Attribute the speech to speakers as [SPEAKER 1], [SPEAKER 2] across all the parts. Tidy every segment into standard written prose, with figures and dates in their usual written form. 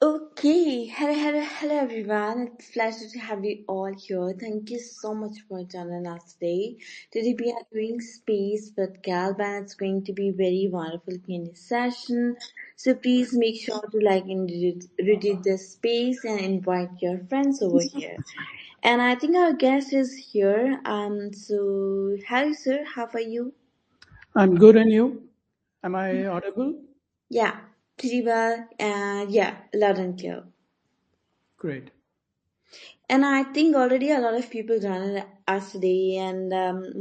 [SPEAKER 1] Okay, hello everyone. It's a pleasure to have you all here. Thank you so much for joining us today. Today we are doing space with Kalp and it's going to be very wonderful Q&A session. So please make sure to like and read this space and invite your friends over here. And I think our guest is here. So hi sir, how are you?
[SPEAKER 2] I'm good, and you? Am I audible?
[SPEAKER 1] Yeah, pretty well. And yeah, loud and clear.
[SPEAKER 2] Great.
[SPEAKER 1] And I think already a lot of people joined us today, and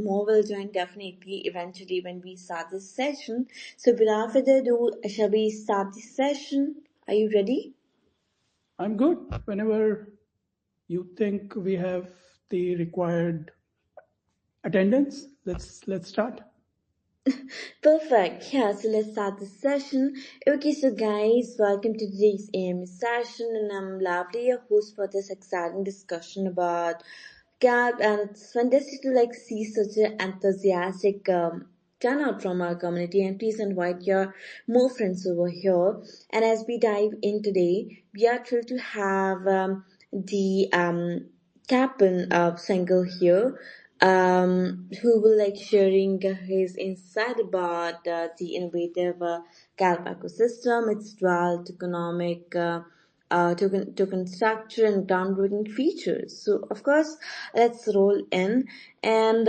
[SPEAKER 1] more will join definitely eventually when we start this session. So, without further ado, shall we start this session? Are you ready?
[SPEAKER 2] I'm good. Whenever you think we have the required attendance, let's start.
[SPEAKER 1] Perfect. Yeah, so let's start the session. Okay, so guys, welcome to today's AM session, and I'm Lovely, your host for this exciting discussion about CAP, and it's fantastic to see such an enthusiastic turnout from our community. And please invite your more friends over here. And as we dive in today, we are thrilled to have the Tapan single here, who will sharing his insight about the innovative Kalp ecosystem, its dual economic token structure and groundbreaking features. So, of course, let's roll in. And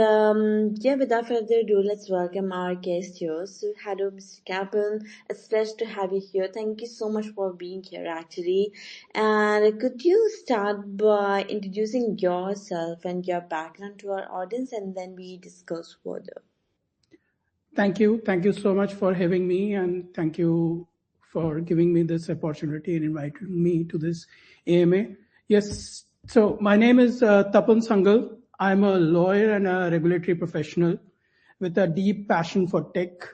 [SPEAKER 1] yeah, without further ado, let's welcome our guest here. So, hello, Mr. Kaplan. It's a pleasure to have you here. Thank you so much for being here, actually. And could you start by introducing yourself and your background to our audience, and then we discuss further?
[SPEAKER 2] Thank you. Thank you so much for having me, and thank you for giving me this opportunity and inviting me to this AMA. Yes, so my name is Tapan Sangal. I'm a lawyer and a regulatory professional with a deep passion for tech.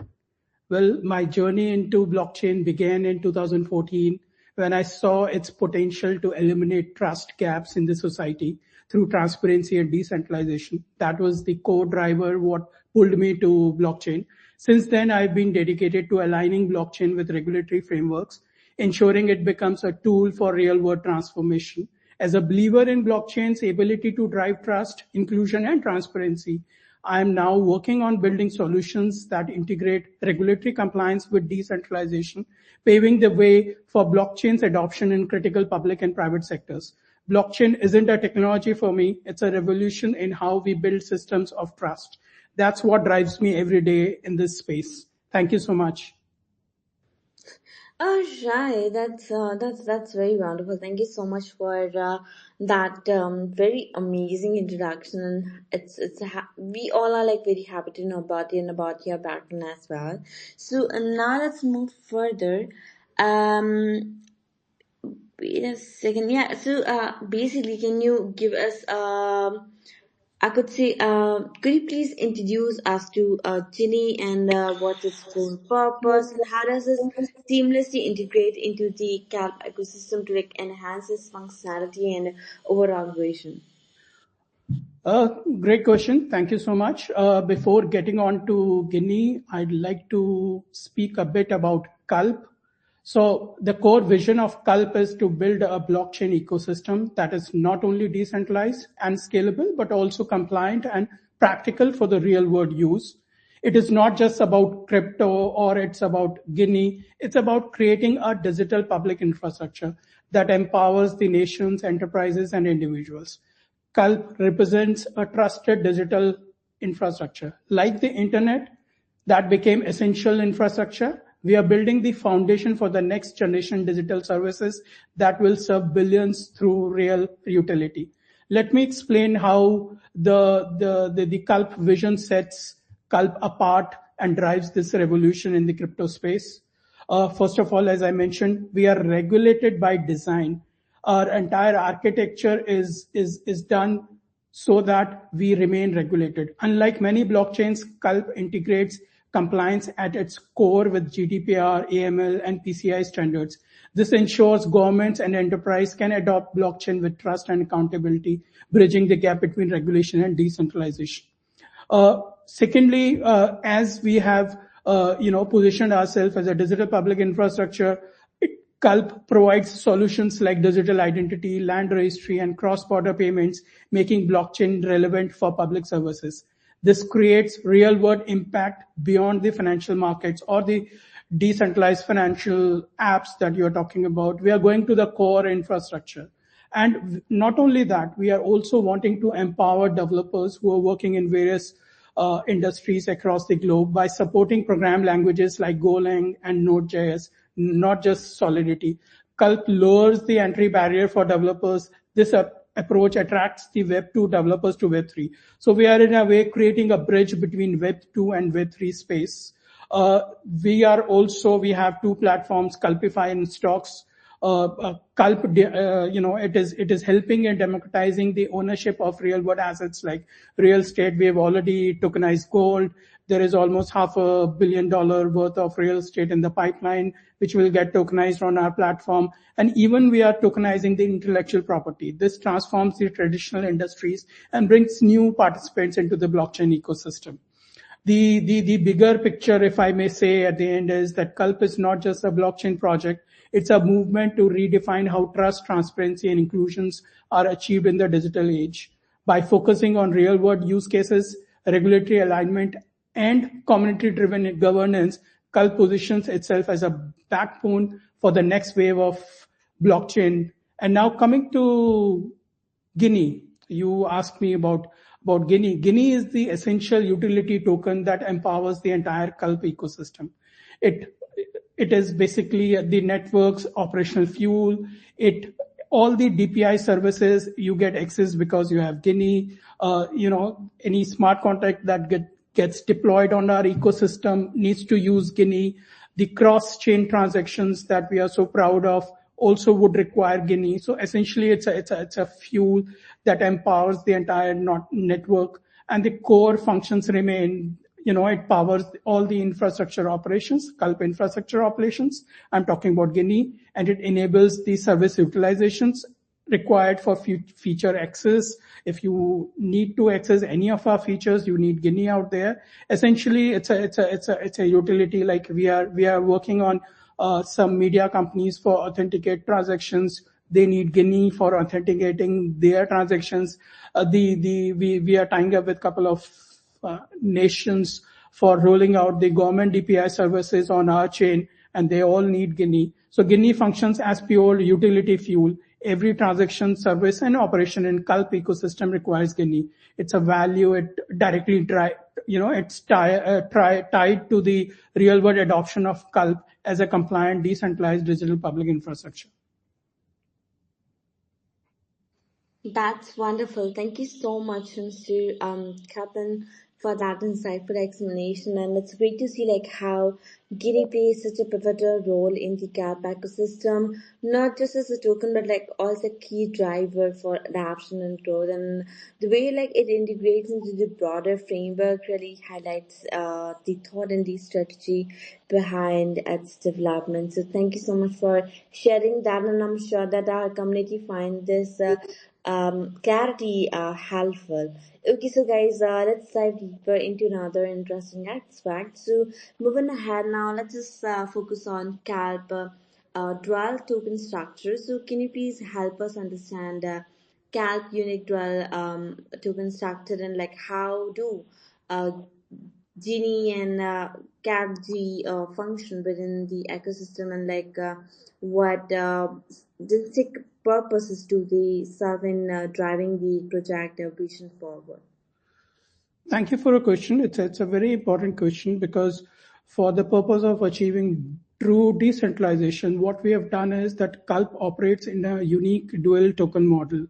[SPEAKER 2] Well, my journey into blockchain began in 2014 when I saw its potential to eliminate trust gaps in the society through transparency and decentralization. That was the core driver, what pulled me to blockchain. Since then, I've been dedicated to aligning blockchain with regulatory frameworks, ensuring it becomes a tool for real world transformation. As a believer in blockchain's ability to drive trust, inclusion, and transparency, I am now working on building solutions that integrate regulatory compliance with decentralization, paving the way for blockchain's adoption in critical public and private sectors. Blockchain isn't a technology for me, it's a revolution in how we build systems of trust. That's what drives me every day in this space. Thank you so much.
[SPEAKER 1] All right, that's very wonderful. Thank you so much for that very amazing introduction. And we all are very happy to know about you and about your background as well. So now let's move further. Um, Wait a second. Yeah. So basically, can you give us I could say, could you please introduce us to Ginny and what's its core purpose and how does this seamlessly integrate into the Calp ecosystem to enhance its functionality and overall vision?
[SPEAKER 2] Great question. Thank you so much. Before getting on to Guinea, I'd like to speak a bit about Kalp. So the core vision of Kalp is to build a blockchain ecosystem that is not only decentralized and scalable, but also compliant and practical for the real world use. It is not just about crypto or it's about Guinea. It's about creating a digital public infrastructure that empowers the nations, enterprises, and individuals. Kalp represents a trusted digital infrastructure. Like the internet that became essential infrastructure, we are building the foundation for the next generation digital services that will serve billions through real utility. Let me explain how the Kalp vision sets Kalp apart and drives this revolution in the crypto space. First of all, as I mentioned, we are regulated by design. Our entire architecture is done so that we remain regulated. Unlike many blockchains, Kalp integrates compliance at its core with GDPR, AML, and PCI standards. This ensures governments and enterprise can adopt blockchain with trust and accountability, bridging the gap between regulation and decentralization. Secondly, as we have positioned ourselves as a digital public infrastructure, Kalp provides solutions like digital identity, land registry, and cross-border payments, making blockchain relevant for public services. This creates real-world impact beyond the financial markets or the decentralized financial apps that you're talking about. We are going to the core infrastructure. And not only that, we are also wanting to empower developers who are working in various industries across the globe by supporting program languages like Golang and Node.js, not just Solidity. Kalp lowers the entry barrier for developers. This approach attracts the Web 2 developers to Web 3. So we are in a way creating a bridge between Web 2 and Web 3 space. We have two platforms, Kalpify and Stocks. Kalp, it is helping in democratizing the ownership of real world assets like real estate. We have already tokenized gold. There is almost $500 million worth of real estate in the pipeline, which will get tokenized on our platform. And even we are tokenizing the intellectual property. This transforms the traditional industries and brings new participants into the blockchain ecosystem. The bigger picture, if I may say at the end, is that Kalp is not just a blockchain project. It's a movement to redefine how trust, transparency, and inclusions are achieved in the digital age. By focusing on real-world use cases, regulatory alignment, and community-driven governance, Kalp positions itself as a backbone for the next wave of blockchain. And now coming to Guinea, you asked me about Guinea. Guinea is the essential utility token that empowers the entire Kalp ecosystem. It is basically the network's operational fuel. All the DPI services you get access because you have Guinea. Any smart contract that gets deployed on our ecosystem needs to use Guinea. The cross-chain transactions that we are so proud of also would require Guinea. So essentially, it's a fuel that empowers the entire network, and the core functions remain. It powers all the infrastructure operations, Kalp infrastructure operations. I'm talking about Guinea, and it enables the service utilizations required for feature access. If you need to access any of our features, you need Guinea out there. Essentially, it's a utility. Like we are working on some media companies for authenticate transactions. They need Guinea for authenticating their transactions. We are tying up with a couple of nations for rolling out the government DPI services on our chain, and they all need Guinea. So Guinea functions as pure utility fuel. Every transaction, service, and operation in Kalp ecosystem requires Guinea. It's a value. It directly it's tied to the real world adoption of Kalp as a compliant, decentralized digital public infrastructure.
[SPEAKER 1] That's wonderful. Thank you so much, Mr. Tapan, for that insightful explanation. And it's great to see like how Giri plays such a pivotal role in the Gap ecosystem, not just as a token, but like also a key driver for adoption and growth. And the way like it integrates into the broader framework really highlights the thought and the strategy behind its development. So thank you so much for sharing that, and I'm sure that our community find this. Clarity helpful. Okay, so guys, let's dive deeper into another interesting aspect. So moving ahead now, let's just focus on Kalp dual token structure. So can you please help us understand Kalp unique dual token structure, and like how do uh, Genie and CapG function within the ecosystem, and like what basic purposes do they serve in driving the project vision forward?
[SPEAKER 2] Thank you for a question. It's a very important question because for the purpose of achieving true decentralization, what we have done is that Kalp operates in a unique dual token model.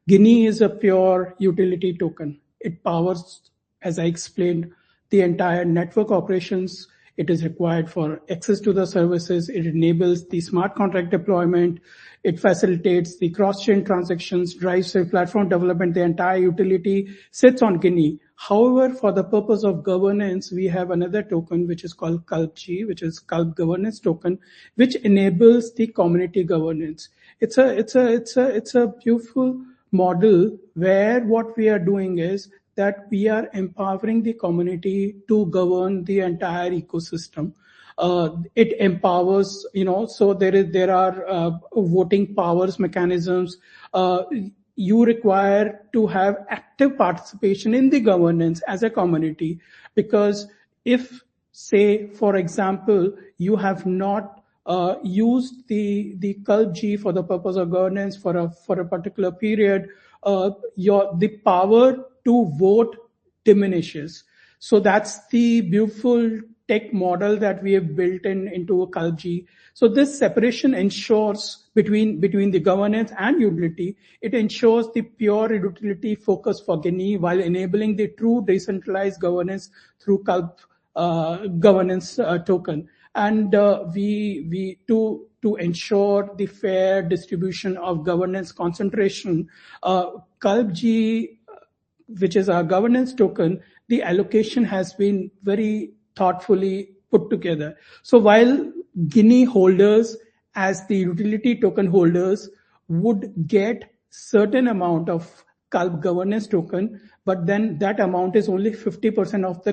[SPEAKER 2] Guinea is a pure utility token. It powers, as I explained, the entire network operations. It is required for access to the services. It enables the smart contract deployment. It facilitates the cross-chain transactions, drives the platform development. The entire utility sits on Guinea. However, for the purpose of governance, we have another token which is called Kalp, which is Kalp governance token, which enables the community governance. It's a beautiful model where what we are doing is that we are empowering the community to govern the entire ecosystem. It empowers, so there are voting powers mechanisms. You require to have active participation in the governance as a community, because if, say, for example, you have not used the Kalp G for the purpose of governance for a particular period, the power to vote diminishes. So that's the beautiful tech model that we have built into a Kalp G. So this separation ensures between the governance and utility. It ensures the pure utility focus for Guinea while enabling the true decentralized governance through Kalp governance token. And we to ensure the fair distribution of governance concentration, Kalp G, which is our governance token, the allocation has been very thoughtfully put together. So while Guinea holders as the utility token holders would get certain amount of Kalp governance token, but then that amount is only 50% of the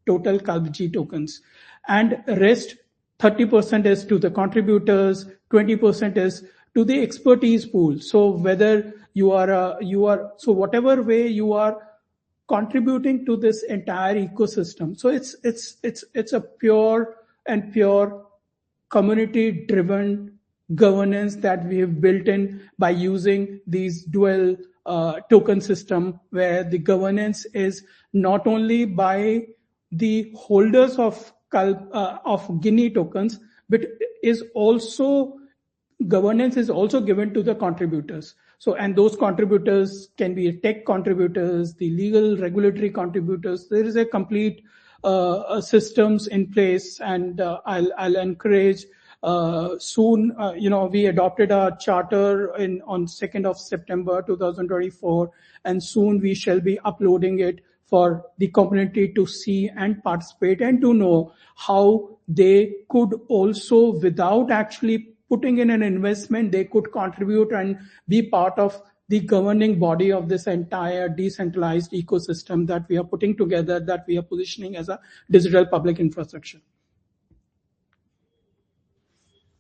[SPEAKER 2] total Kalp G tokens. And rest 30% is to the contributors, 20% is to the expertise pool. So whether you are so whatever way you are contributing to this entire ecosystem. So it's a pure community driven governance that we have built in by using these dual token system, where the governance is not only by the holders of Guinea tokens, but is also governance is also given to the contributors. So, and those contributors can be tech contributors, the legal regulatory contributors. There is a complete systems in place, and I'll encourage soon. We adopted our charter on 2nd of September 2024, and soon we shall be uploading it for the community to see and participate and to know how they could also, without actually putting in an investment, they could contribute and be part of the governing body of this entire decentralized ecosystem that we are putting together, that we are positioning as a digital public infrastructure.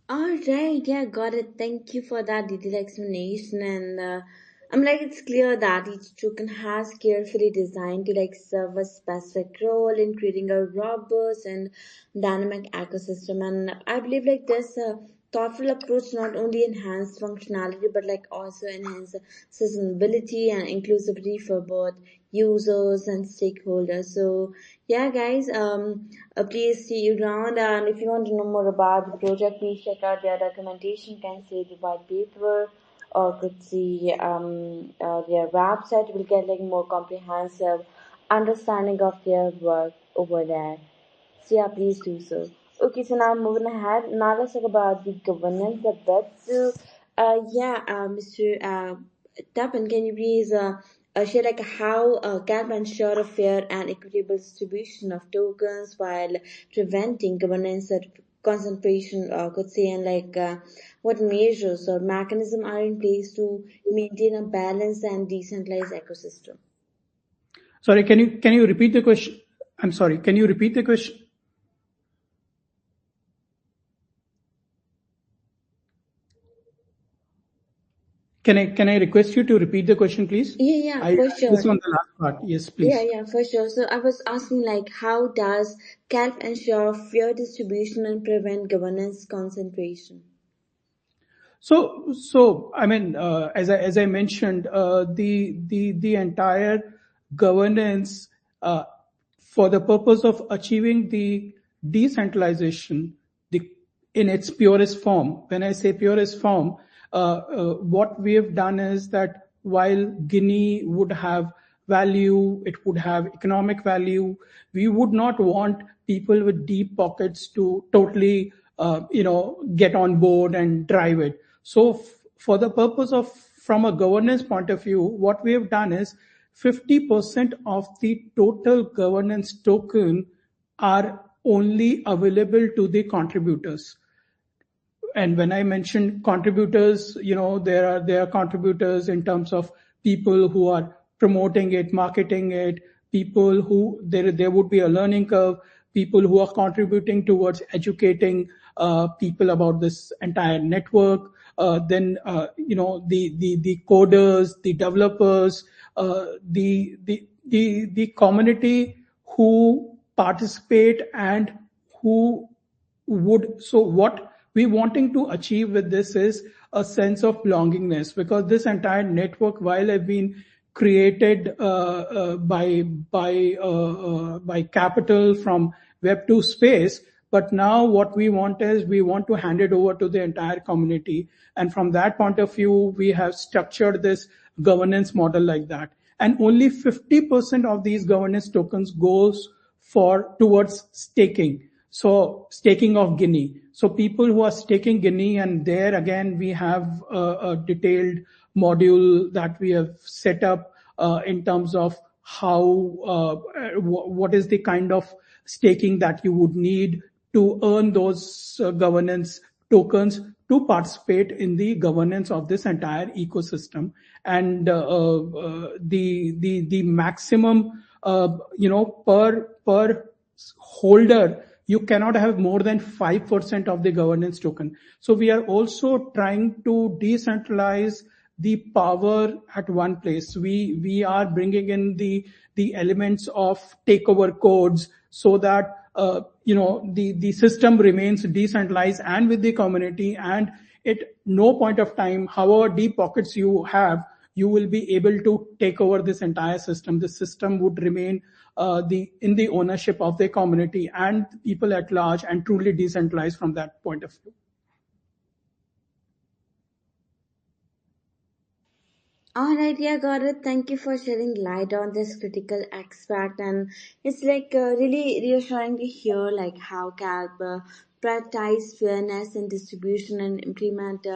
[SPEAKER 1] All right, yeah, got it. Thank you for that detailed explanation. And I'm like, it's clear that each token has carefully designed to like serve a specific role in creating a robust and dynamic ecosystem. And I believe like this thoughtful approach not only enhance functionality but like also enhance sustainability and inclusivity for both users and stakeholders. So yeah, guys, please see you around. And if you want to know more about the project, please check out their documentation. You can see the white paper or could see their website. You will get like more comprehensive understanding of their work over there. So yeah, please do so. Okay, so now moving ahead. Now let's talk about the governance a bit. So, Mr. Tapan, can you please share like how can ensure a fair and equitable distribution of tokens while preventing governance concentration, could say, and like what measures or mechanism are in place to maintain a balanced and decentralized ecosystem?
[SPEAKER 2] Sorry, can you repeat the question? I'm sorry, can you repeat the question? Can I request you to repeat the question, please?
[SPEAKER 1] Yeah,
[SPEAKER 2] I
[SPEAKER 1] for sure.
[SPEAKER 2] missed on the last part. Yes, please.
[SPEAKER 1] Yeah, for sure. So I was asking like how does Kalp ensure fair distribution and prevent governance concentration?
[SPEAKER 2] So I mean, as I mentioned, the entire governance for the purpose of achieving the decentralization, the in its purest form. When I say purest form, what we have done is that while Guinea would have value, it would have economic value. We would not want people with deep pockets to totally, get on board and drive it. So for the purpose of, from a governance point of view, what we have done is 50% of the total governance token are only available to the contributors. And when I mention contributors, there are contributors in terms of people who are promoting it, marketing it, people who there would be a learning curve. people who are contributing towards educating people about this entire network. Then the coders, the developers, the community who participate and who would. So what we wanting to achieve with this is a sense of belongingness, because this entire network, while have been created by capital from web to space, but now what we want is we want to hand it over to the entire community. And from that point of view, we have structured this governance model like that. And only 50% of these governance tokens goes for towards staking. So staking of Guinea. So people who are staking Guinea, and there again we have a detailed module that we have set up in terms of how what is the kind of staking that you would need to earn those governance tokens to participate in the governance of this entire ecosystem. And the maximum per holder, you cannot have more than 5% of the governance token. So we are also trying to decentralize the power at one place. We are bringing in the elements of takeover codes, so that the system remains decentralized and with the community, and at no point of time, however deep pockets you have, you will be able to take over this entire system. The system would remain in the ownership of the community and people at large, and truly decentralized from that point of view.
[SPEAKER 1] All right, yeah, got it. Thank you for shedding light on this critical aspect, and it's like really reassuring to hear like how Kalp prioritize fairness and distribution and implement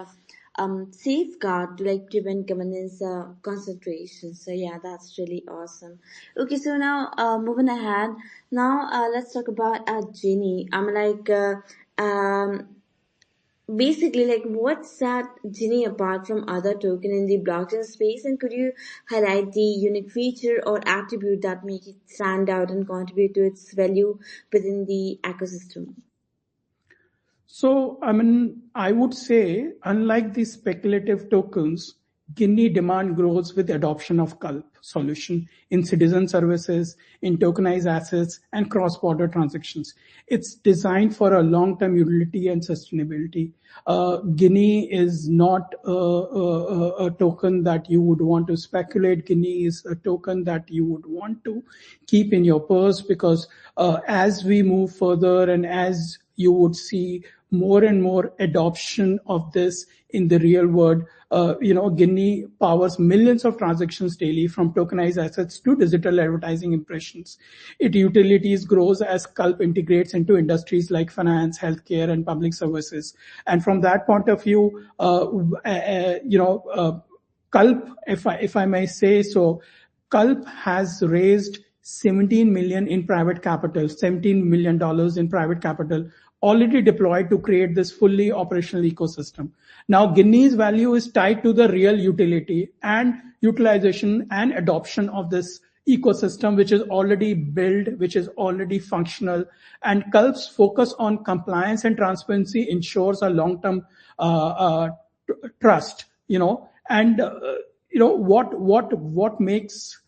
[SPEAKER 1] safeguard to like prevent governance concentration. So yeah, that's really awesome. Okay, so now moving ahead. Now let's talk about Ginny. I'm like basically like what set Ginny apart from other token in the blockchain space, and could you highlight the unique feature or attribute that make it stand out and contribute to its value within the ecosystem?
[SPEAKER 2] So, I would say, unlike the speculative tokens, Guinea demand grows with adoption of Kalp solution in citizen services, in tokenized assets, and cross-border transactions. It's designed for a long-term utility and sustainability. Guinea is not a token that you would want to speculate. Guinea is a token that you would want to keep in your purse, because as we move further and as you would see more and more adoption of this in the real world. Guinea powers millions of transactions daily, from tokenized assets to digital advertising impressions. Its utilities grows as Kalp integrates into industries like finance, healthcare, and public services. And from that point of view, Kalp, if I may say so, Kalp has raised 17 million in private capital, $17 million in private capital, already deployed to create this fully operational ecosystem. Now, Guinea's value is tied to the real utility and utilization and adoption of this ecosystem, which is already built, which is already functional. And Kalp's focus on compliance and transparency ensures a long-term trust. What makes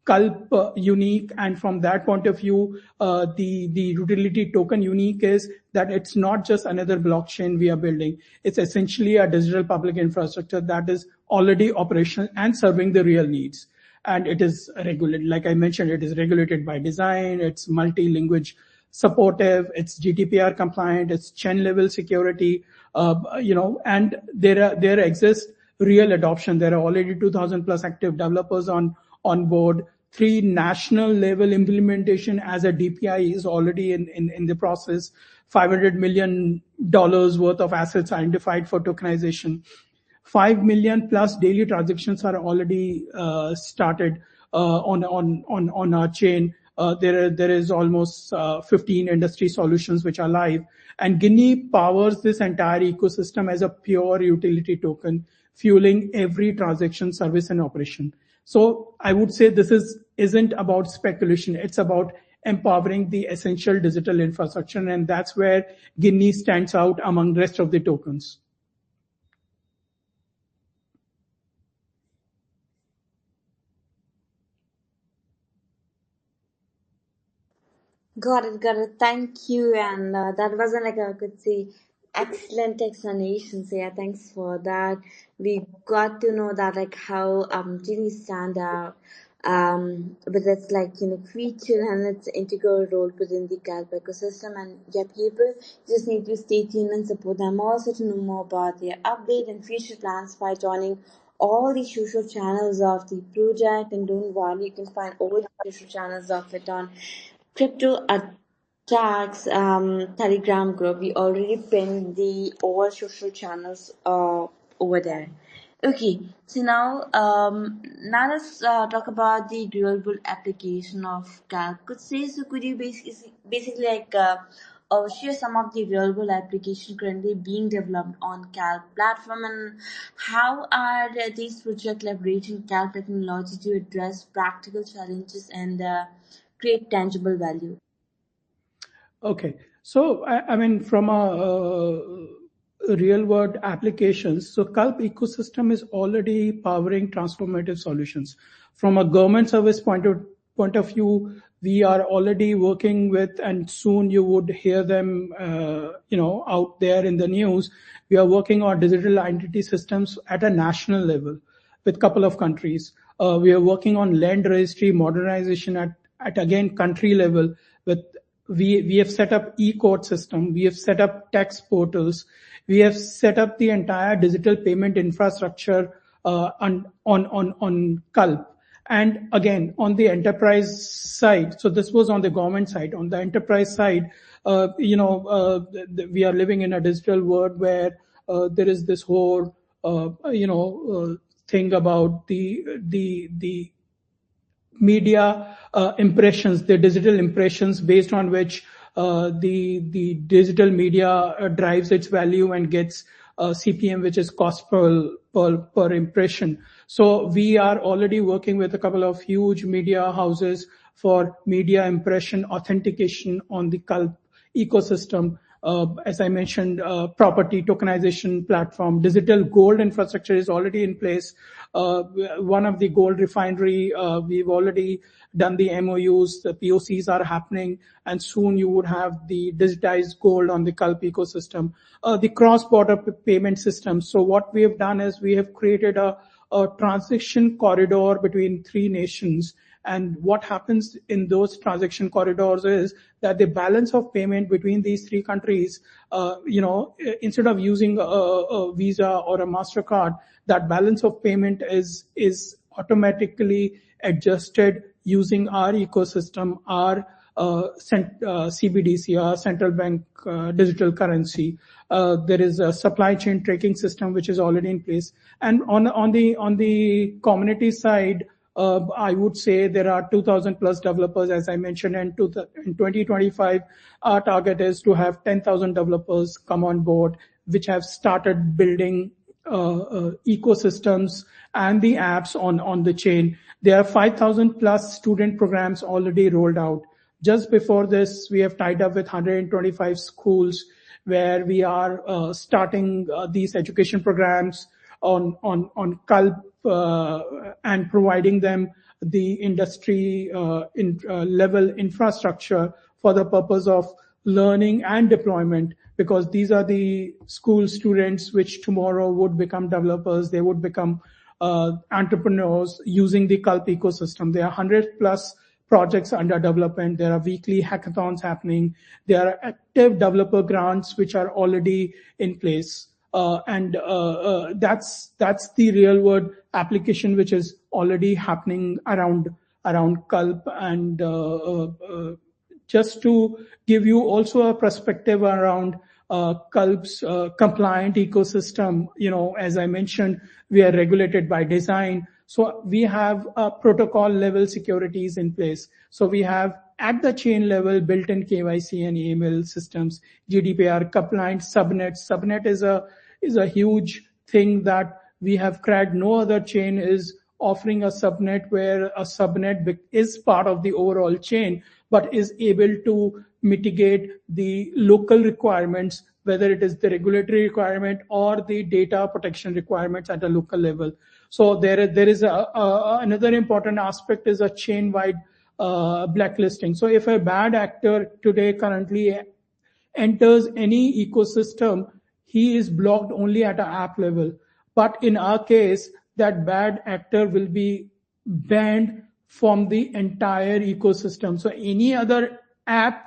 [SPEAKER 2] Kalp unique, and from that point of view, the utility token unique is that it's not just another blockchain we are building. It's essentially a digital public infrastructure that is already operational and serving the real needs. And it is regulated, like I mentioned, it is regulated by design. It's multi-language supportive. It's GDPR compliant. It's chain level security. And there exists real adoption. There are already 2,000 plus active developers on board. 3 national level implementation as a DPI is already in the process. $500 million worth of assets identified for tokenization. 5 million plus daily transactions are already started on our chain. There is almost 15 industry solutions which are live, and Guinea powers this entire ecosystem as a pure utility token, fueling every transaction, service, and operation. So I would say this isn't about speculation. It's about empowering the essential digital infrastructure, and that's where Guinea stands out among the rest of the tokens.
[SPEAKER 1] Got it, got it. Thank you. And that wasn't like I could say excellent explanation. So yeah, thanks for that. We got to know that like how Genie stand out with its like unique feature and its integral role within the Galp ecosystem. And yeah, people just need to stay tuned and support them also to know more about their update and future plans by joining all the social channels of the project. And don't worry, you can find all the social channels of it on Crypto Attacks Telegram group. We already pinned the all social channels over there. Okay, so now let's talk about the real world application of Calc. Could you basically like share some of the real world application currently being developed on Calc platform, and how are these projects leveraging Calc technology to address practical challenges and create tangible value?
[SPEAKER 2] Okay. So, I mean, from a real world applications, so Kalp ecosystem is already powering transformative solutions. From a government service point of view, we are already working with, and soon you would hear them, out there in the news. We are working on digital identity systems at a national level with a couple of countries. We are working on land registry modernization at again country level with we have set up e-court system, we have set up tax portals, we have set up the entire digital payment infrastructure on Kalp. And again, on the enterprise side, so this was on the government side. On the enterprise side, we are living in a digital world where there is this whole, thing about the media impressions, the digital impressions based on which the digital media drives its value and gets CPM, which is cost per impression. So we are already working with a couple of huge media houses for media impression authentication on the Kalp ecosystem. As I mentioned, property tokenization platform, digital gold infrastructure is already in place. One of the gold refinery, we've already done the MOUs, the POCs are happening, and soon you would have the digitized gold on the Kalp ecosystem. The cross-border payment system. So what we have done is we have created a transition corridor between three nations. And what happens in those transaction corridors is that the balance of payment between these three countries, instead of using a Visa or a MasterCard, that balance of payment is automatically adjusted using our ecosystem, our CBDC, our central bank digital currency. There is a supply chain tracking system which is already in place. And on the community side, I would say there are 2,000 plus developers, as I mentioned, and in 2025, our target is to have 10,000 developers come on board, which have started building ecosystems and the apps on the chain. There are 5,000 plus student programs already rolled out. Just before this, we have tied up with 125 schools where we are starting these education programs on Kalp and providing them the industry level infrastructure for the purpose of learning and deployment, because these are the school students which tomorrow would become developers. They would become entrepreneurs using the Kalp ecosystem. There are 100 plus projects under development. There are weekly hackathons happening. There are active developer grants which are already in place. That's the real world application which is already happening around Kalp. And just to give you also a perspective around Kalp's compliant ecosystem, as I mentioned, we are regulated by design. So we have protocol level securities in place. So we have at the chain level built-in KYC and AML systems, GDPR compliant subnets. Subnet is a huge thing that we have cracked. No other chain is offering a subnet where a subnet is part of the overall chain, but is able to mitigate the local requirements, whether it is the regulatory requirement or the data protection requirements at a local level. So there is another important aspect is a chain-wide blacklisting. So if a bad actor today currently enters any ecosystem, he is blocked only at an app level. But in our case, that bad actor will be banned from the entire ecosystem. So any other app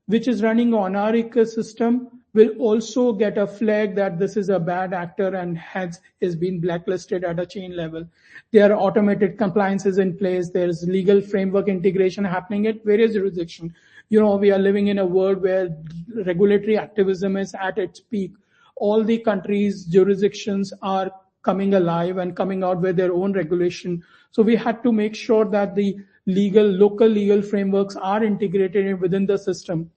[SPEAKER 2] which is running on our ecosystem will also get a flag that this is a bad actor and has is been blacklisted at a chain level. There are automated compliances in place. There's legal framework integration happening at various jurisdictions. We are living in a world where regulatory activism is at its peak. All the countries' jurisdictions are coming alive and coming out with their own regulation. So we had to make sure that the local legal frameworks are integrated within the system.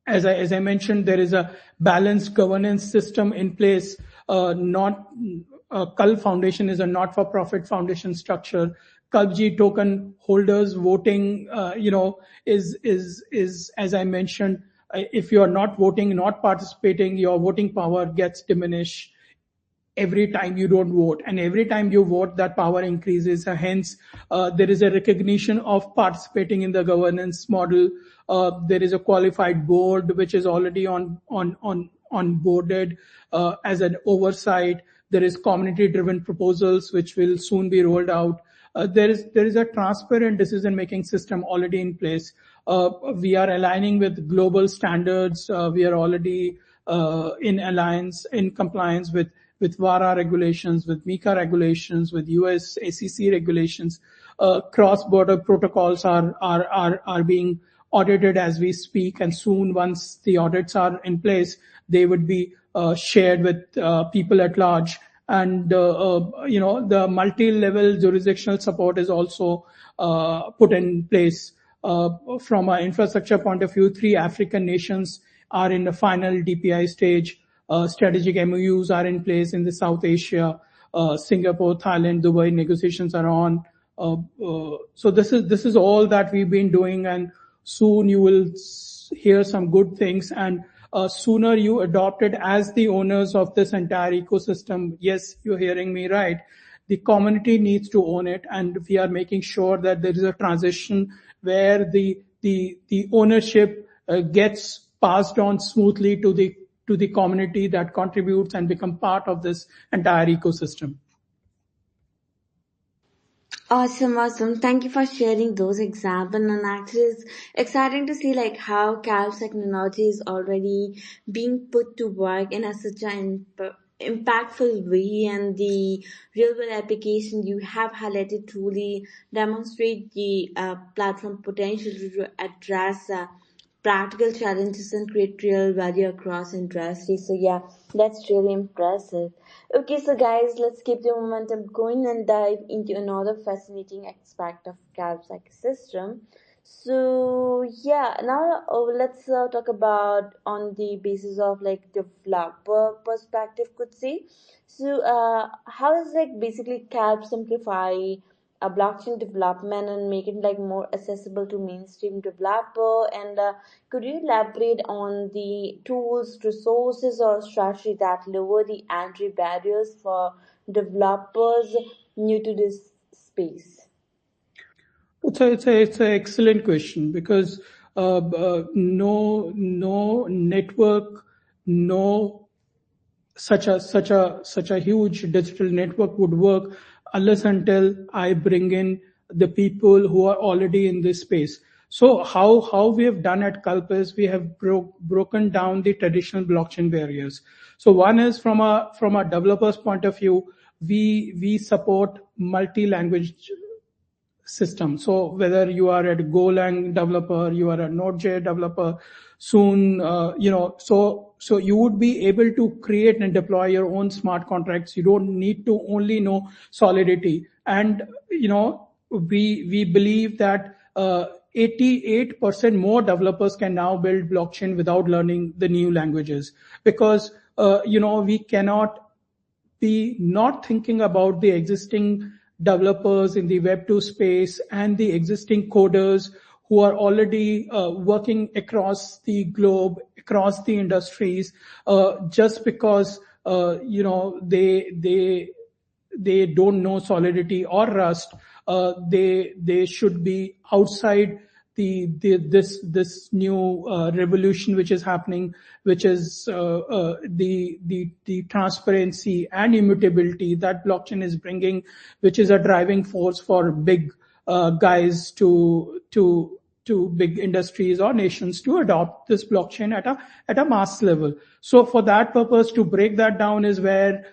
[SPEAKER 2] As I mentioned, there is a balanced governance system in place. Kalp Foundation is a not-for-profit foundation structure. Kalp token holders voting, is as I mentioned, if you are not voting, not participating, your voting power gets diminished every time you don't vote, and every time you vote that power increases. Hence there is a recognition of participating in the governance model. There is a qualified board which is already onboarded as an oversight. There is community driven proposals which will soon be rolled out. There is a transparent decision making system already in place. We are aligning with global standards. We are already in compliance with VARA regulations, with MiCA regulations, with US ACC regulations. Cross-border protocols are being audited as we speak, and soon, once the audits are in place, they would be shared with people at large. And the multi-level jurisdictional support is also put in place. From an infrastructure point of view, 3 African nations are in the final DPI stage. Strategic MOUs are in place in the South Asia, Singapore, Thailand, Dubai. Negotiations are on. So this is all that we've been doing, and soon you will hear some good things. And sooner you adopt it as the owners of this entire ecosystem. Yes, you're hearing me right. The community needs to own it, and we are making sure that there is a transition where the ownership gets passed on smoothly to the community that contributes and become part of this entire ecosystem.
[SPEAKER 1] Awesome. Thank you for sharing those examples. And actually, it's exciting to see like how Kalp's technology is already being put to work in such an impactful way, and the real world application you have highlighted truly demonstrate the platform potential to address practical challenges and create real value across industries. So yeah, that's really impressive. Okay, so guys, let's keep the momentum going and dive into another fascinating aspect of Calp's ecosystem. So yeah, now let's talk about on the basis of like developer perspective, could say. So how is like basically Calp simplify a blockchain development and make it like more accessible to mainstream developer, and could you elaborate on the tools, resources, or strategy that lower the entry barriers for developers new to this space?
[SPEAKER 2] It's an excellent question, because no network, no such a huge digital network would work unless until I bring in the people who are already in this space. So how we have done at Kalp is we have broken down the traditional blockchain barriers. So one is from a developer's point of view, we support multi-language system. So whether you are a Golang developer, you are a Node.js developer, soon, so you would be able to create and deploy your own smart contracts. You don't need to only know Solidity. And, we believe that 88% more developers can now build blockchain without learning the new languages, because, we cannot be not thinking about the existing developers in the Web2 space and the existing coders who are already working across the globe, across the industries, just because they don't know Solidity or Rust. They should be outside this new revolution which is happening, which is the transparency and immutability that blockchain is bringing, which is a driving force for big guys to big industries or nations to adopt this blockchain at a mass level. So for that purpose, to break that down is where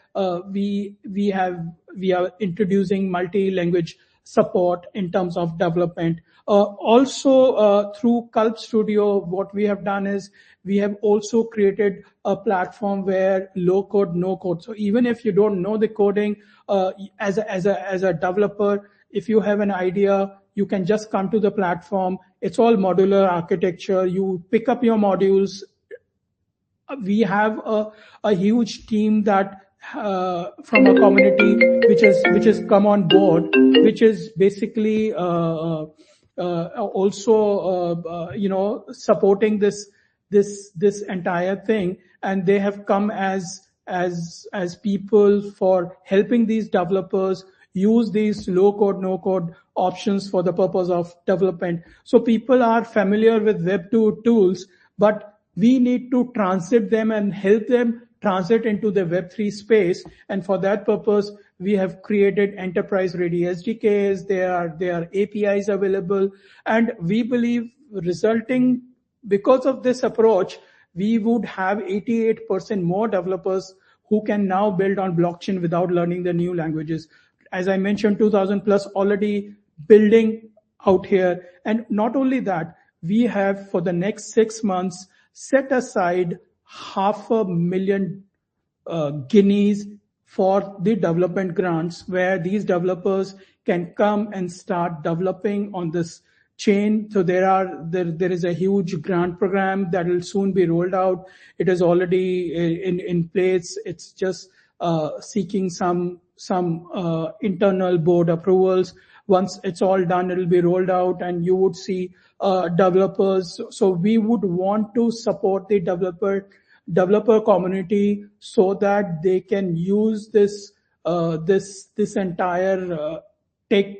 [SPEAKER 2] we are introducing multi-language support in terms of development. Also, through Kalp Studio, what we have done is we have also created a platform where low code, no code. So even if you don't know the coding, as a developer, if you have an idea, you can just come to the platform. It's all modular architecture. You pick up your modules. We have a huge team that from a community which has come on board, which is basically also supporting this entire thing, and they have come as people for helping these developers use these low code, no code options for the purpose of development. So people are familiar with Web2 tools, but we need to transit them and help them transit into the Web3 space. And for that purpose, we have created enterprise ready SDKs. There are APIs available. And we believe because of this approach, we would have 88% more developers who can now build on blockchain without learning the new languages. As I mentioned, 2000 plus already building out here. And not only that, we have for the next 6 months set aside 500,000 guineas for the development grants, where these developers can come and start developing on this chain. So there is a huge grant program that will soon be rolled out. It is already in place. It's just seeking some internal board approvals. Once it's all done, it'll be rolled out, and you would see developers. So we would want to support the developer community so that they can use this entire tech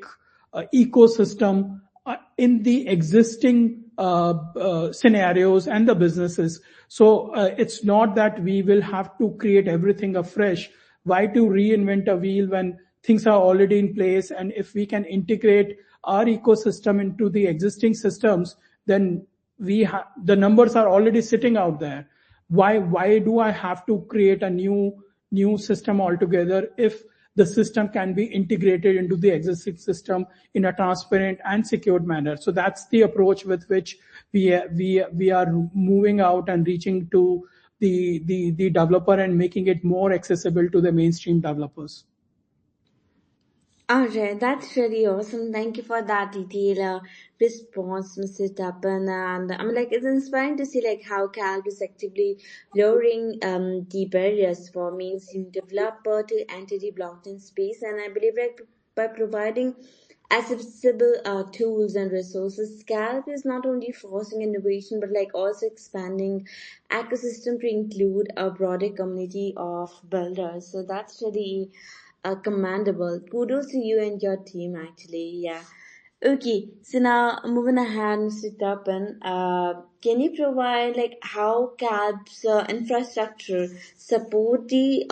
[SPEAKER 2] ecosystem in the existing scenarios and the businesses. So it's not that we will have to create everything afresh. Why to reinvent a wheel when things are already in place? And if we can integrate our ecosystem into the existing systems, then the numbers are already sitting out there. Why do I have to create a new system altogether if the system can be integrated into the existing system in a transparent and secured manner? So that's the approach with which we are moving out and reaching to the developer and making it more accessible to the mainstream developers.
[SPEAKER 1] Alright, that's really awesome. Thank you for that detailed response, Mr. Tapan. And I'm like, it's inspiring to see like how Kalp is actively lowering the barriers for mainstream developer to enter the blockchain space. And I believe like by providing accessible tools and resources, Kalp is not only forcing innovation but like also expanding ecosystem to include a broader community of builders. So that's really commendable. Kudos to you and your team, actually. Yeah. Okay, so now moving ahead, Mr. Tapan, can you provide like how Kalp's infrastructure support the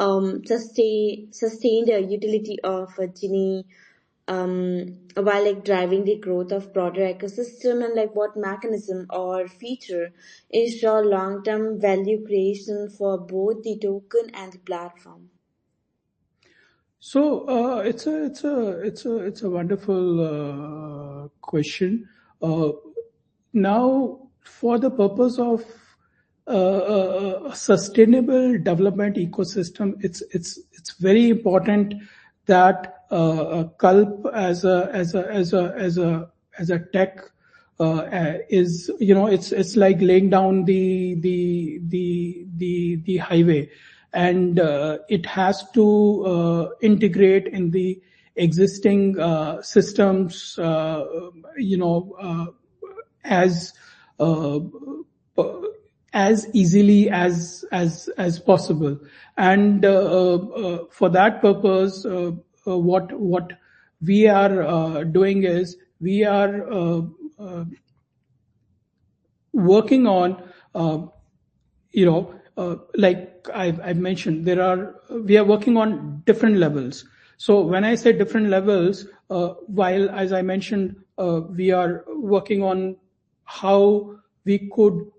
[SPEAKER 1] sustained utility of Genie while like driving the growth of broader ecosystem, and like what mechanism or feature ensure long-term value creation for both the token and the platform?
[SPEAKER 2] So it's a wonderful question. Now, for the purpose of a sustainable development ecosystem, it's very important that Kalp as a tech is, it's like laying down the highway, and it has to integrate in the existing systems, as uh, as easily as possible. And for that purpose, what we are doing is we are working on, like I've mentioned, we are working on different levels. So when I say different levels, while, as I mentioned, we are working on how we could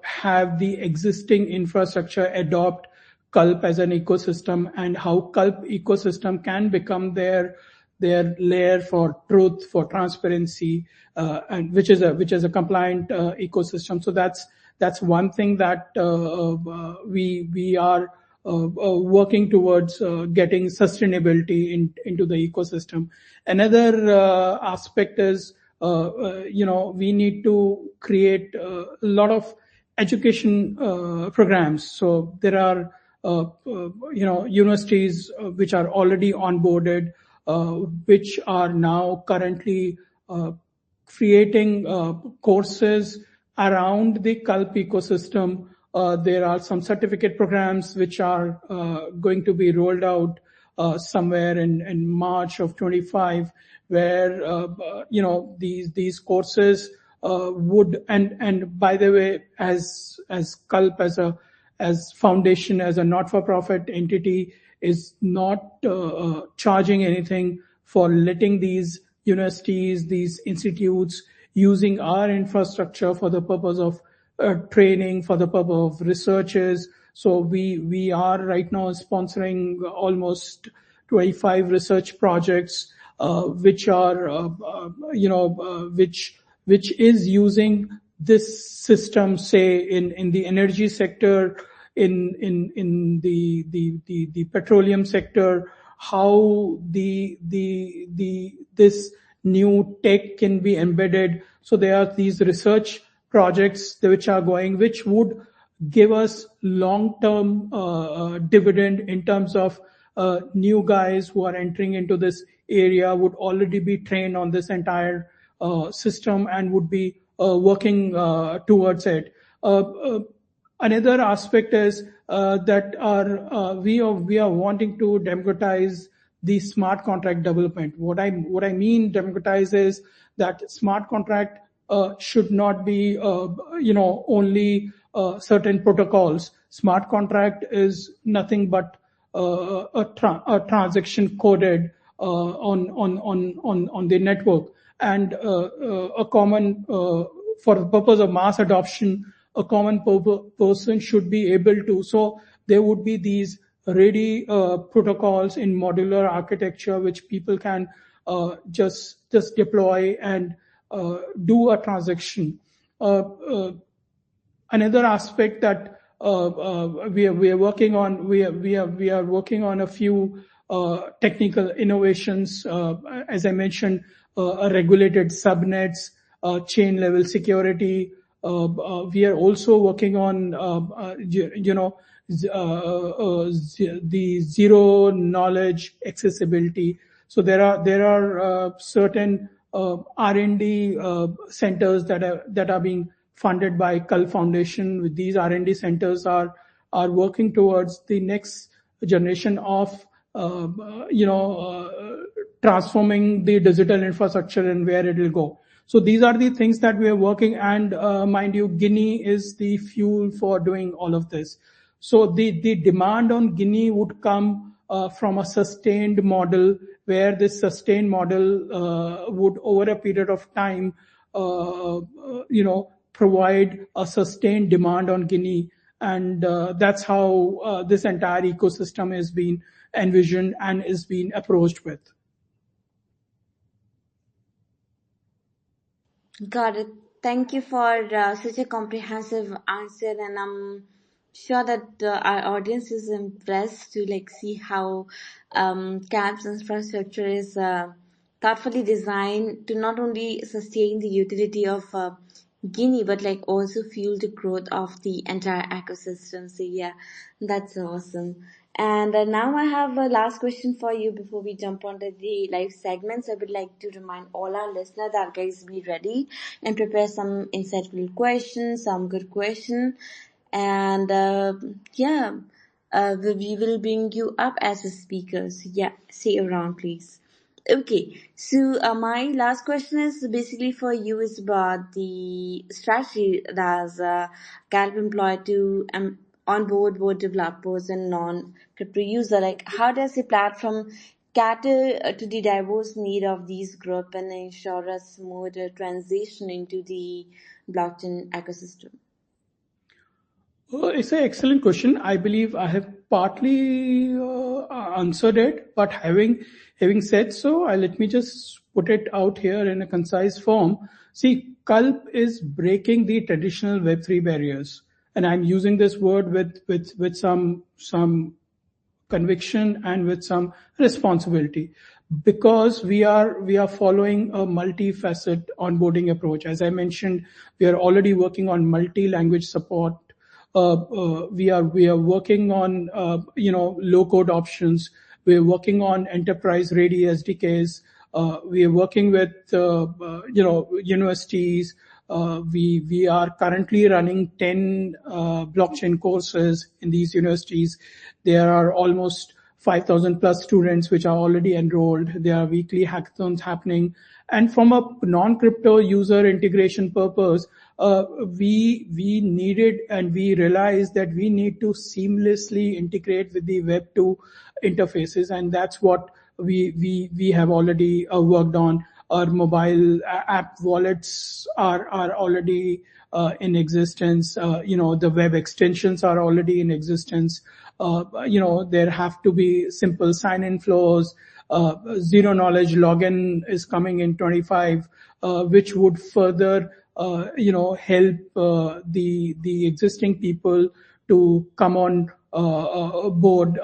[SPEAKER 2] have the existing infrastructure adopt Kalp as an ecosystem, and how Kalp ecosystem can become their layer for truth, for transparency, and which is a compliant ecosystem. So that's one thing that we are working towards, getting sustainability into the ecosystem. Another aspect is, we need to create a lot of education programs. So there are universities which are already onboarded, which are now currently creating courses around the Kalp ecosystem. There are some certificate programs which are going to be rolled out somewhere in March of 25, where these courses would, and by the way, as Kalp as foundation, as a not-for-profit entity, is not charging anything for letting these universities, these institutes, using our infrastructure for the purpose of training, for the purpose of researches. So we are right now sponsoring almost 25 research projects, which are which is using this system, say in the energy sector, in the petroleum sector, how this new tech can be embedded. So there are these research projects which are going, which would give us long-term dividend, in terms of new guys who are entering into this area would already be trained on this entire system and would be working towards it. Another aspect is that we are wanting to democratize the smart contract development. What I mean democratize is that smart contract should not be only certain protocols. Smart contract is nothing but a transaction coded on the network, and a common, for the purpose of mass adoption, a common person should be able to. So there would be these ready protocols in modular architecture, which people can just deploy and do a transaction. Another aspect that we are working on, we are working on a few technical innovations. As I mentioned, regulated subnets, chain level security. We are also working on the zero knowledge accessibility. So there are certain R&D centers that are being funded by Kalp Foundation. With these R&D centers are working towards the next generation of transforming the digital infrastructure and where it will go. So these are the things that we are working, and mind you, Guinea is the fuel for doing all of this. So the demand on Guinea would come from a sustained model, where this sustained model would, over a period of time, provide a sustained demand on Guinea. And that's how this entire ecosystem is being envisioned and is being approached with.
[SPEAKER 1] Got it. Thank you for such a comprehensive answer, and I'm sure that our audience is impressed to like see how CAP's infrastructure is thoughtfully designed to not only sustain the utility of Guinea, but like also fuel the growth of the entire ecosystem. So yeah, that's awesome. And now I have a last question for you before we jump onto the live segments. I would like to remind all our listeners that guys be ready and prepare some insightful questions, some good questions, and yeah, we will bring you up as a speakers. Yeah, stay around, please. Okay, so my last question is basically for you is about the strategy that Galp employed to onboard both developers and non-crypto user. Like, how does the platform cater to the diverse need of these group and ensure a smoother transition into the blockchain ecosystem?
[SPEAKER 2] It's an excellent question. I believe I have partly answered it, but having said so, let me just put it out here in a concise form. See, Kalp is breaking the traditional Web3 barriers, and I'm using this word with some conviction and with some responsibility, because we are following a multifaceted onboarding approach. As I mentioned, we are already working on multi-language support. We are working on low code options. We are working on enterprise ready SDKs. We are working with universities. We are currently running 10 blockchain courses in these universities. There are almost 5,000 plus students which are already enrolled. There are weekly hackathons happening. And from a non-crypto user integration purpose, we needed and we realized that we need to seamlessly integrate with the Web2 interfaces, and that's what we have already worked on. Our mobile app wallets are already in existence. The web extensions are already in existence. There have to be simple sign-in flows. Zero knowledge login is coming in 25, which would further help the existing people to come on board.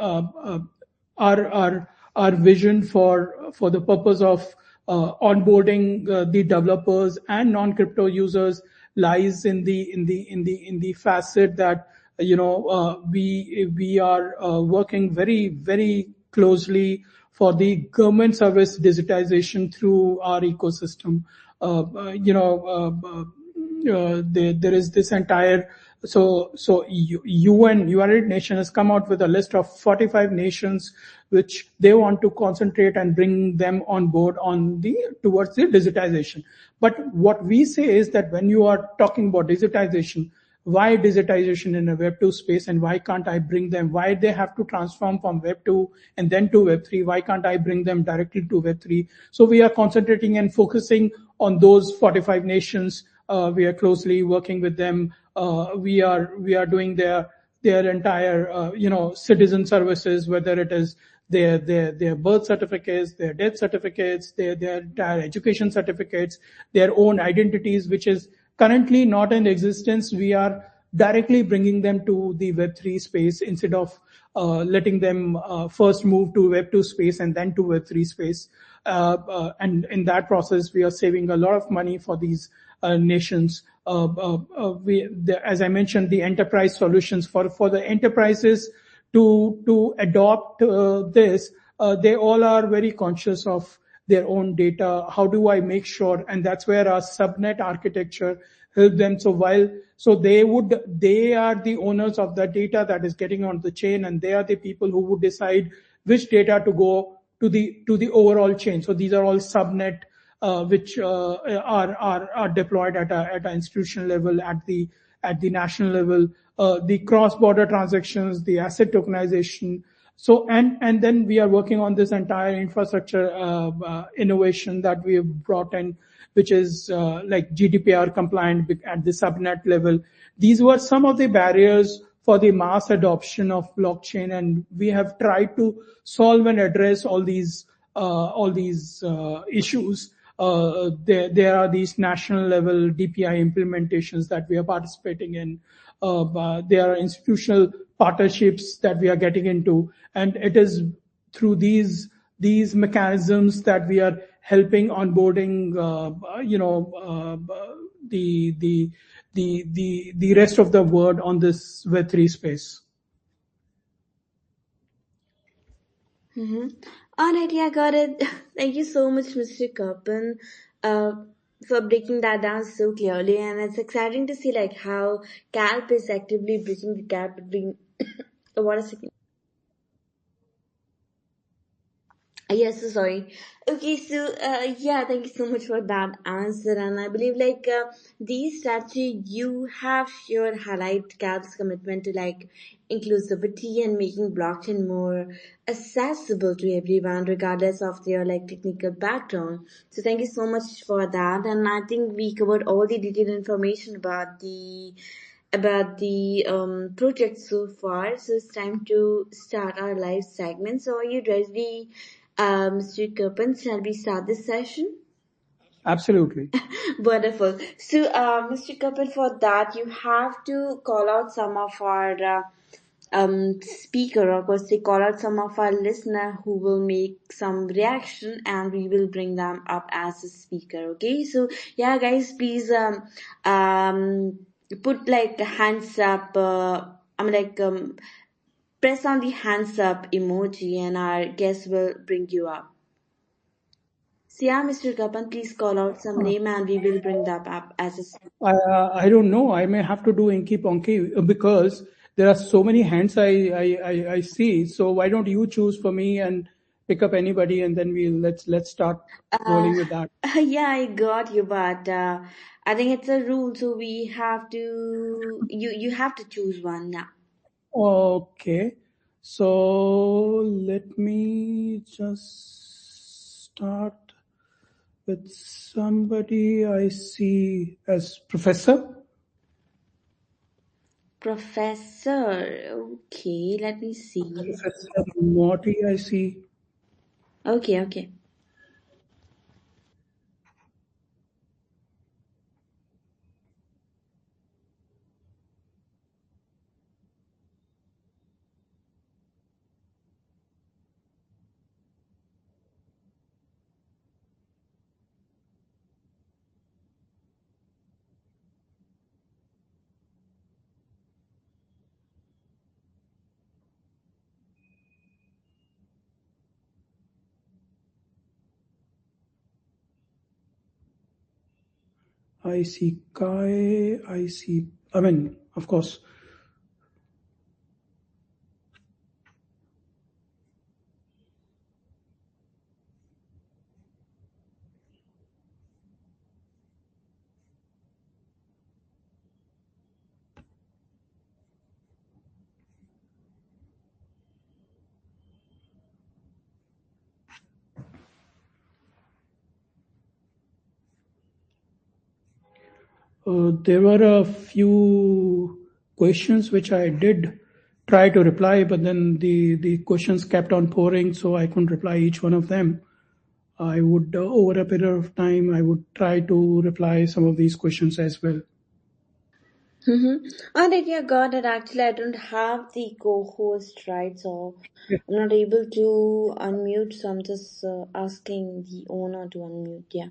[SPEAKER 2] Our vision for the purpose of onboarding the developers and non-crypto users lies in the facet that we are working very very closely for the government service digitization through our ecosystem. There is this entire United Nations has come out with a list of 45 nations which they want to concentrate and bring them on board towards the digitization. But what we say is that when you are talking about digitization, why digitization in a Web2 space, and why can't I bring them? Why they have to transform from Web2 and then to Web3? Why can't I bring them directly to Web3? So we are concentrating and focusing on those 45 nations. We are closely working with them. We are doing their entire citizen services, whether it is their birth certificates, their death certificates, their entire education certificates, their own identities, which is currently not in existence. We are directly bringing them to the Web3 space instead of letting them first move to Web2 space and then to Web3 space. And in that process, we are saving a lot of money for these nations. As I mentioned, the enterprise solutions for the enterprises to adopt this, they all are very conscious of their own data. How do I make sure? And that's where our subnet architecture help them. So they are the owners of the data that is getting on the chain, and they are the people who would decide which data to go to the overall chain. So these are all subnet which are deployed at an institutional level, at the national level, the cross-border transactions, the asset tokenization. So and then we are working on this entire infrastructure innovation that we have brought in, which is like GDPR compliant at the subnet level. These were some of the barriers for the mass adoption of blockchain, and we have tried to solve and address all these issues. There are these national level DPI implementations that we are participating in. There are institutional partnerships that we are getting into, and it is through these mechanisms that we are helping onboarding the rest of the world on this Web3 space.
[SPEAKER 1] Mm-hmm. All right, yeah, got it. Thank you so much, Mr. Kapan, uh, for breaking that down so clearly. And it's exciting to see like how Calp is actively bridging the gap between. What a second. Yes, so sorry. Okay, so yeah, thank you so much for that answer. And I believe like these strategy you have sure highlight CAP's commitment to like inclusivity and making blockchain more accessible to everyone, regardless of their like technical background. So thank you so much for that. And I think we covered all the detailed information about the project so far. So it's time to start our live segment. So are you ready, Mr. Kirpan? Shall we start this session?
[SPEAKER 2] Absolutely.
[SPEAKER 1] Wonderful. So, Mr. Kapil, for that, you have to call out some of our speaker, or of course, they call out some of our listener who will make some reaction, and we will bring them up as a speaker. Okay. So, yeah, guys, please put like a hands up. I'm like press on the hands up emoji, and our guest will bring you up. So yeah, Mr. Kapan, please call out some
[SPEAKER 2] Uh,
[SPEAKER 1] name and we will bring that up as a.
[SPEAKER 2] I don't know. I may have to do Inky Ponky because there are so many hands I see. So why don't you choose for me and pick up anybody, and then let's start
[SPEAKER 1] Uh,
[SPEAKER 2] rolling with that.
[SPEAKER 1] yeah, I got you, but I think it's a rule, so we have to. You have to choose one now.
[SPEAKER 2] Okay. So let me just start with somebody I see as Professor.
[SPEAKER 1] Professor. Okay, let me see.
[SPEAKER 2] Professor Morty, I see.
[SPEAKER 1] Okay, okay.
[SPEAKER 2] I see Kai. I see. I mean, of course. There were a few questions which I did try to reply, but then the questions kept on pouring, so I couldn't reply each one of them. I would, over a period of time, I would try to reply some of these questions as well.
[SPEAKER 1] Mm-hmm. Alright, yeah, got it. Actually, I don't have the co-host, right? So
[SPEAKER 2] Yeah.
[SPEAKER 1] I'm not able to unmute, so I'm just asking the owner to unmute. Yeah.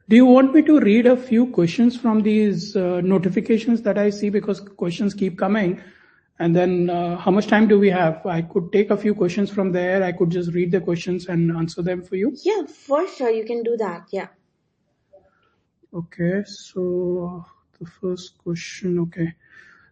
[SPEAKER 2] Do you want me to read a few questions from these notifications that I see because questions keep coming? And then how much time do we have? I could take a few questions from there. I could just read the questions and answer them for you.
[SPEAKER 1] Yeah, for sure, you can do that. Yeah.
[SPEAKER 2] Okay, so the first question, okay.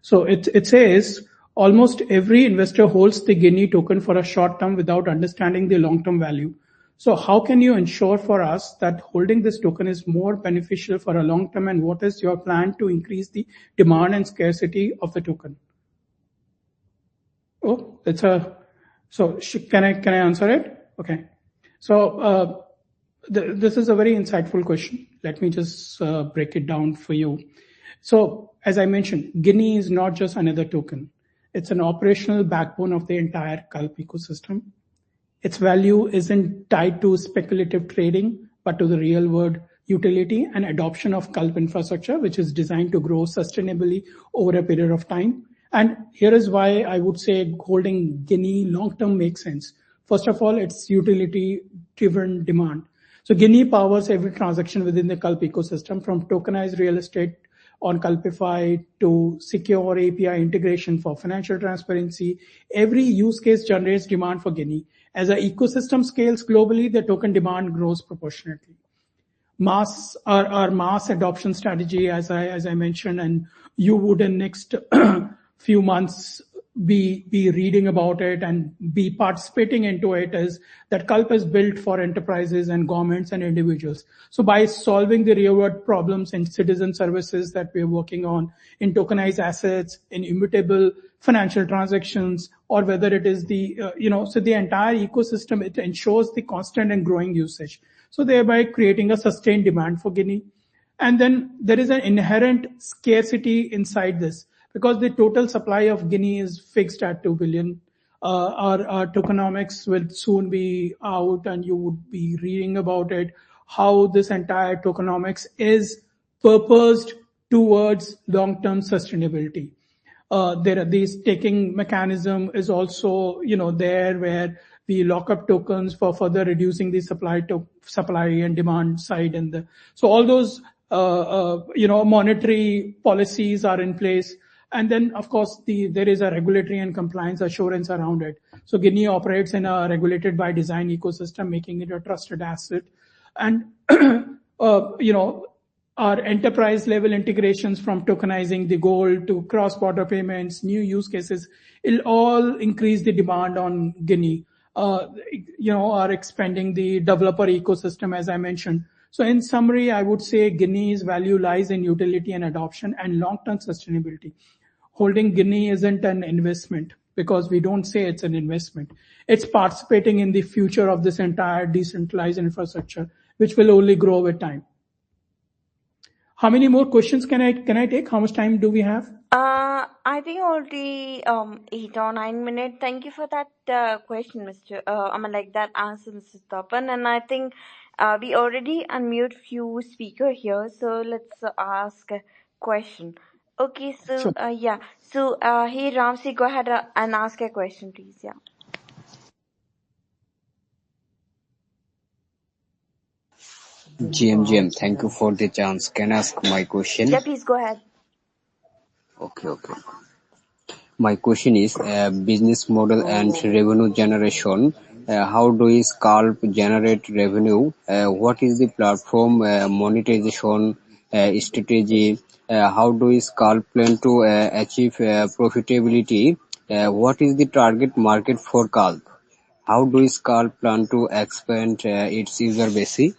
[SPEAKER 2] So it says almost every investor holds the Guinea token for a short term without understanding the long term value. So how can you ensure for us that holding this token is more beneficial for a long term, and what is your plan to increase the demand and scarcity of the token? Oh, it's a so can I answer it? Okay. So this is a very insightful question. Let me just break it down for you. So as I mentioned, Guinea is not just another token. It's an operational backbone of the entire Kalp ecosystem. Its value isn't tied to speculative trading, but to the real world utility and adoption of Kalp infrastructure, which is designed to grow sustainably over a period of time. And here is why I would say holding Guinea long term makes sense. First of all, it's utility driven demand. So Guinea powers every transaction within the Kalp ecosystem, from tokenized real estate on Kalpify to secure API integration for financial transparency. Every use case generates demand for Guinea. As the ecosystem scales globally, the token demand grows proportionately. Our mass adoption strategy, as I mentioned, and you would in next few months be reading about it and be participating into it, is that Kalp is built for enterprises and governments and individuals. So by solving the real world problems in citizen services that we're working on, in tokenized assets, in immutable financial transactions, or whether it is so the entire ecosystem, it ensures the constant and growing usage. So thereby creating a sustained demand for Guinea. And then there is an inherent scarcity inside this, because the total supply of Guinea is fixed at 2 billion. Our tokenomics will soon be out and you would be reading about it, how this entire tokenomics is purposed towards long-term sustainability. There are these taking mechanism is also, there, where we lock up tokens for further reducing the supply and demand side. So all those, monetary policies are in place. And then, of course, there is a regulatory and compliance assurance around it. So Guinea operates in a regulated by design ecosystem, making it a trusted asset. And, our enterprise level integrations, from tokenizing the gold to cross-border payments, new use cases, it'll all increase the demand on Guinea. Are expanding the developer ecosystem, as I mentioned. So in summary, I would say Guinea's value lies in utility and adoption and long-term sustainability. Holding Guinea isn't an investment, because we don't say it's an investment. It's participating in the future of this entire decentralized infrastructure, which will only grow with time. How many more questions can I take? How much time do we have?
[SPEAKER 1] I think already 8 or 9 minutes. Thank you for that question, Mr. That answer, Mr. Tapan. And I think we already unmute few speaker here, so let's ask a question. Okay, so
[SPEAKER 2] Sure.
[SPEAKER 1] yeah. So hey Ramsey, go ahead and ask a question, please. Yeah.
[SPEAKER 3] GM, thank you for the chance. Can I ask my question?
[SPEAKER 1] Yeah, please go ahead.
[SPEAKER 3] Okay. My question is business model and revenue generation. How do is Kalp generate revenue? What is the platform monetization strategy? How do is Kalp plan to achieve profitability? What is the target market for Kalp? How do is Kalp plan to expand its user base?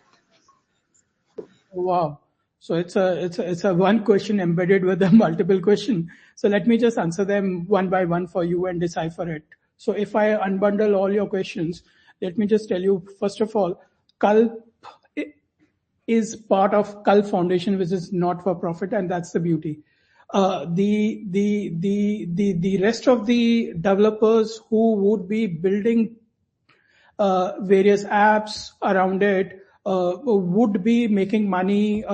[SPEAKER 2] Wow. So it's a one question embedded with a multiple question. So let me just answer them one by one for you and decipher it. So if I unbundle all your questions, let me just tell you, first of all, Kalp is part of Kalp Foundation, which is not for profit, and that's the beauty. The rest of the developers who would be building various apps around it would be making money,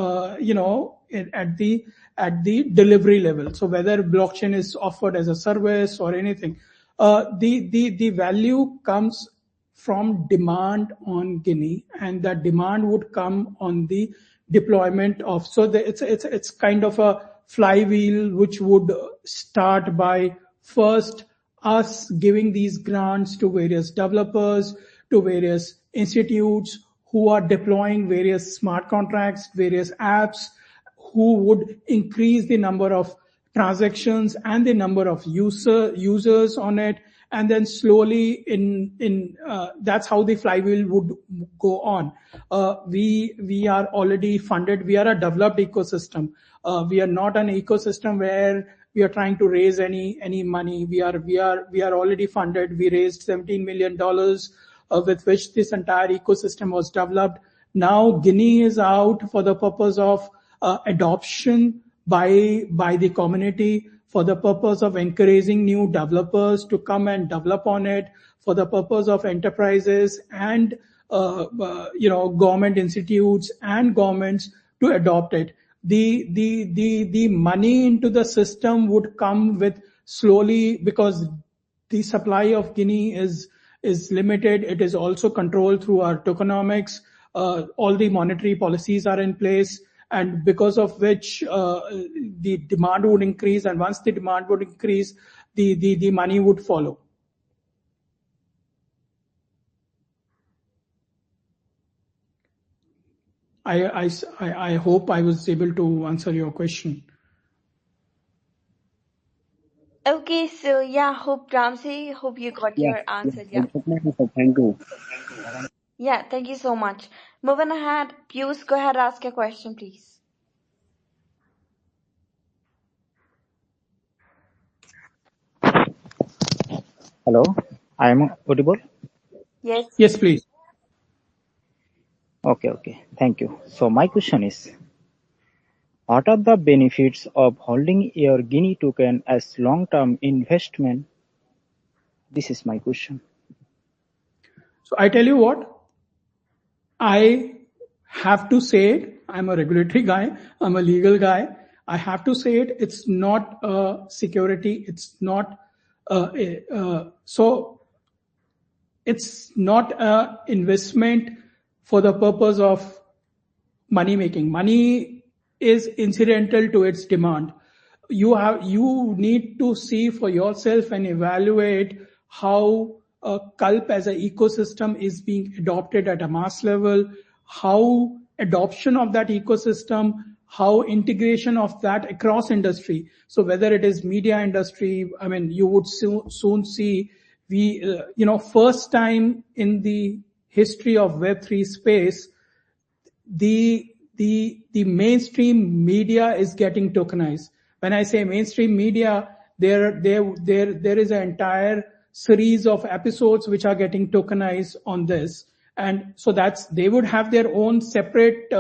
[SPEAKER 2] at the delivery level. So whether blockchain is offered as a service or anything, the value comes from demand on Guinea, and that demand would come on the deployment of. So it's kind of a flywheel which would start by first us giving these grants to various developers, to various institutes who are deploying various smart contracts, various apps, who would increase the number of transactions and the number of users on it. And then slowly that's how the flywheel would go on. We are already funded. We are a developed ecosystem. We are not an ecosystem where we are trying to raise any money. We are already funded. We raised $17 million with which this entire ecosystem was developed. Now Guinea is out for the purpose of adoption by the community, for the purpose of encouraging new developers to come and develop on it, for the purpose of enterprises and government institutes and governments to adopt it. The money into the system would come with slowly, because the supply of Guinea is limited. It is also controlled through our tokenomics. All the monetary policies are in place, and because of which the demand would increase, and once the demand would increase, the money would follow. I hope I was able to answer your question.
[SPEAKER 1] Okay, so yeah, hope Ramsey, hope you got your answer. Yeah.
[SPEAKER 3] Definitely, sir. Thank you.
[SPEAKER 1] Yeah, thank you so much. Moving ahead, Pius, go ahead, ask your question, please.
[SPEAKER 4] Hello, I am audible?
[SPEAKER 1] Yes.
[SPEAKER 2] Yes, please.
[SPEAKER 4] Okay. Thank you. So my question is, what are the benefits of holding your Guinea token as long-term investment? This is my question.
[SPEAKER 2] So I tell you what, I have to say it. I'm a regulatory guy. I'm a legal guy. I have to say it. It's not a security. It's not so it's not a investment for the purpose of money making. Money is incidental to its demand. You need to see for yourself and evaluate how Kalp as an ecosystem is being adopted at a mass level, how adoption of that ecosystem, how integration of that across industry. So whether it is media industry, I mean, you would soon see first time in the history of Web3 space, the mainstream media is getting tokenized. When I say mainstream media, there is an entire series of episodes which are getting tokenized on this, and so they would have their own separate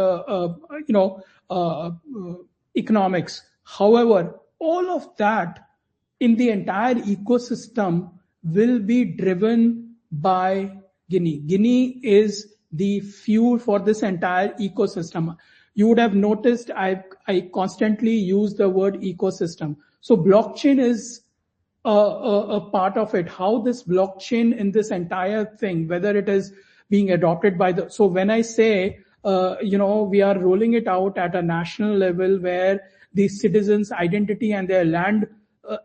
[SPEAKER 2] economics. However, all of that in the entire ecosystem will be driven by Guinea. Guinea is the fuel for this entire ecosystem. You would have noticed I constantly use the word ecosystem. So blockchain is a part of it. How this blockchain in this entire thing, whether it is being adopted by so when I say, we are rolling it out at a national level where the citizens' identity and their land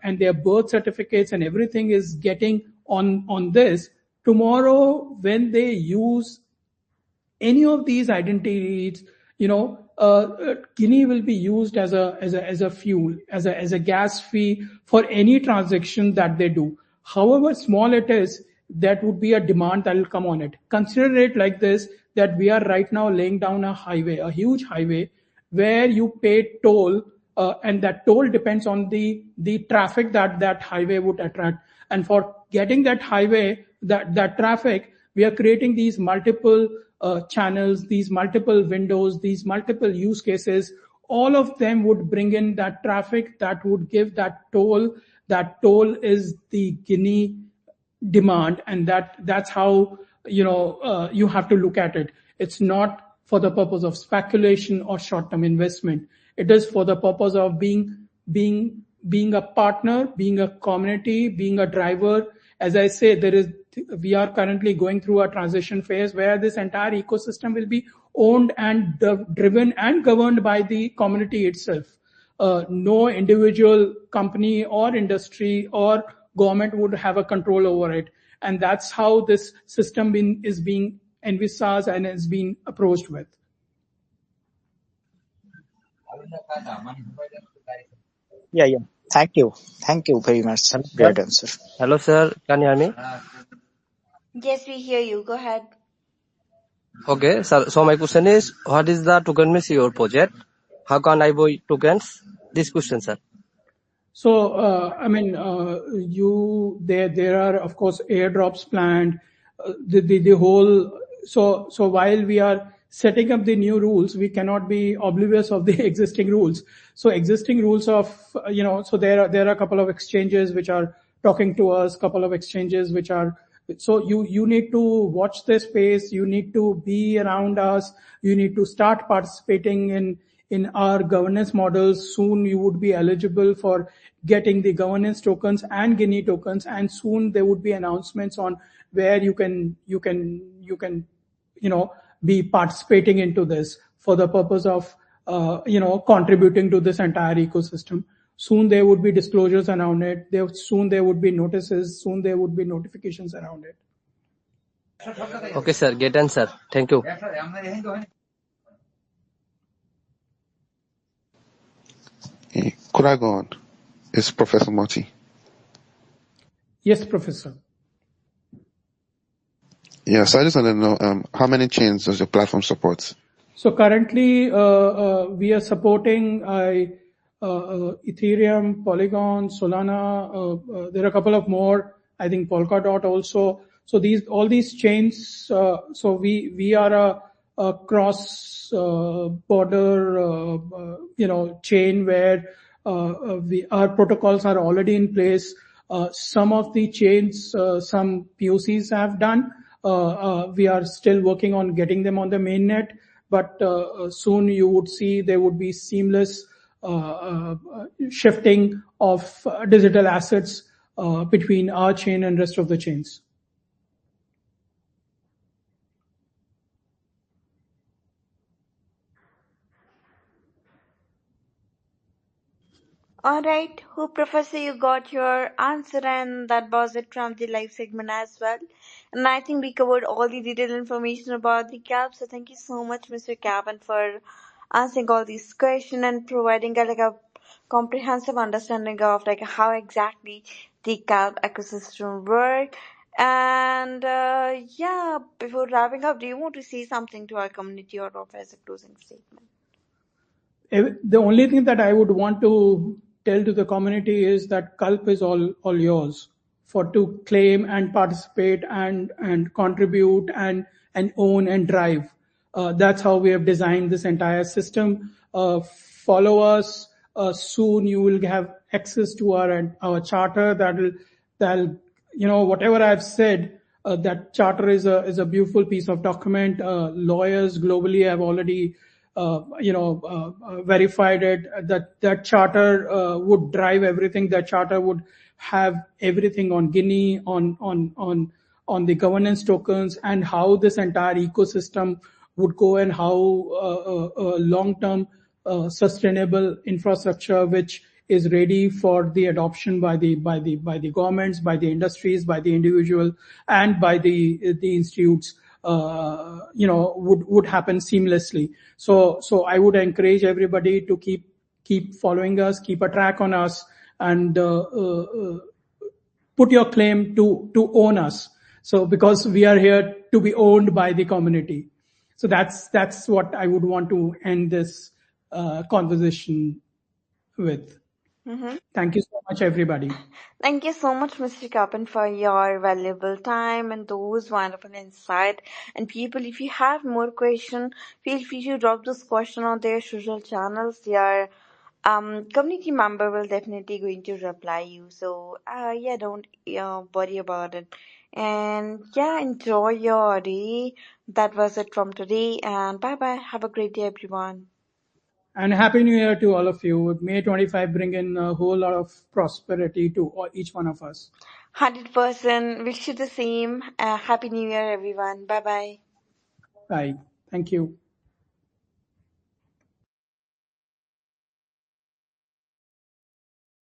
[SPEAKER 2] and their birth certificates and everything is getting on this. Tomorrow, when they use any of these identities, Guinea will be used as a fuel, as a gas fee for any transaction that they do. However small it is, that would be a demand that will come on it. Consider it like this, that we are right now laying down a highway, a huge highway, where you pay toll, and that toll depends on the traffic that highway would attract. And for getting that highway, that traffic, we are creating these multiple channels, these multiple windows, these multiple use cases. All of them would bring in that traffic that would give that toll. That toll is the Guinea demand, and that's how you have to look at it. It's not for the purpose of speculation or short-term investment. It is for the purpose of being a partner, being a community, being a driver. As I say, we are currently going through a transition phase where this entire ecosystem will be owned and driven and governed by the community itself. No individual company or industry or government would have a control over it. And that's how this system is being envisaged and is being approached with.
[SPEAKER 4] Yeah. Thank you very much.
[SPEAKER 5] Hello,
[SPEAKER 4] Great
[SPEAKER 5] sir.
[SPEAKER 4] answer.
[SPEAKER 5] Hello, sir. Can you hear me?
[SPEAKER 1] Yes, we hear you. Go ahead.
[SPEAKER 5] Okay, sir. So my question is, what is the token means your project? How can I buy tokens? This question, sir.
[SPEAKER 2] So, there are, of course, airdrops planned. So while we are setting up the new rules, we cannot be oblivious of the existing rules. So existing rules of, so there are a couple of exchanges which are talking to us, couple of exchanges which are, so you need to watch this space, you need to be around us, you need to start participating in our governance models. Soon you would be eligible for getting the governance tokens and Guinea tokens, and soon there would be announcements on where you can be participating into this for the purpose of contributing to this entire ecosystem. Soon there would be disclosures around it. Soon there would be notices. Soon there would be notifications around it.
[SPEAKER 5] Okay, sir. Get answer. Thank you.
[SPEAKER 6] Could I go on? It's Professor Moti.
[SPEAKER 2] Yes, Professor.
[SPEAKER 6] Yeah, so I just want to know how many chains does your platform support?
[SPEAKER 2] So currently, we are supporting Ethereum, Polygon, Solana. There are a couple of more. I think Polkadot also. So all these chains. So we are a cross border chain where our protocols are already in place. Some of the chains, some POCs have done. We are still working on getting them on the mainnet, but soon you would see there would be seamless shifting of digital assets between our chain and rest of the chains.
[SPEAKER 1] Alright, hope Professor you got your answer, and that was it from the live segment as well. And I think we covered all the detailed information about the CAP. So thank you so much, Mr. Cavan, for answering all these questions and providing a comprehensive understanding of how exactly the CAP ecosystem work. And yeah, before wrapping up, do you want to say something to our community or as a closing statement?
[SPEAKER 2] The only thing that I would want to tell to the community is that Kalp is all yours for to claim and participate and contribute and own and drive. That's how we have designed this entire system. Follow us. Soon you will have access to our charter. That'll whatever I've said. That charter is a beautiful piece of document. Lawyers globally have already verified it. That charter would drive everything. That charter would have everything on Guinea, on the governance tokens, and how this entire ecosystem would go, and how long-term sustainable infrastructure which is ready for the adoption by the governments, by the industries, by the individual, and by the institutes would happen seamlessly. So I would encourage everybody to keep following us, keep a track on us, and put your claim to own us. So because we are here to be owned by the community. So that's what I would want to end this conversation with.
[SPEAKER 1] Mm-hmm.
[SPEAKER 2] Thank you so much, everybody.
[SPEAKER 1] Thank you so much, Mr. Kapan, for your valuable time and those wonderful insight. And people, if you have more questions, feel free to drop this question on their social channels. Their community member will definitely going to reply you. So yeah, don't worry about it. And yeah, enjoy your day. That was it from today. And bye bye. Have a great day, everyone.
[SPEAKER 2] And Happy New Year to all of you. May 25 bring in a whole lot of prosperity to each one of us.
[SPEAKER 1] 100%. Wish you the same. Happy New Year, everyone. Bye bye.
[SPEAKER 2] Bye. Thank you.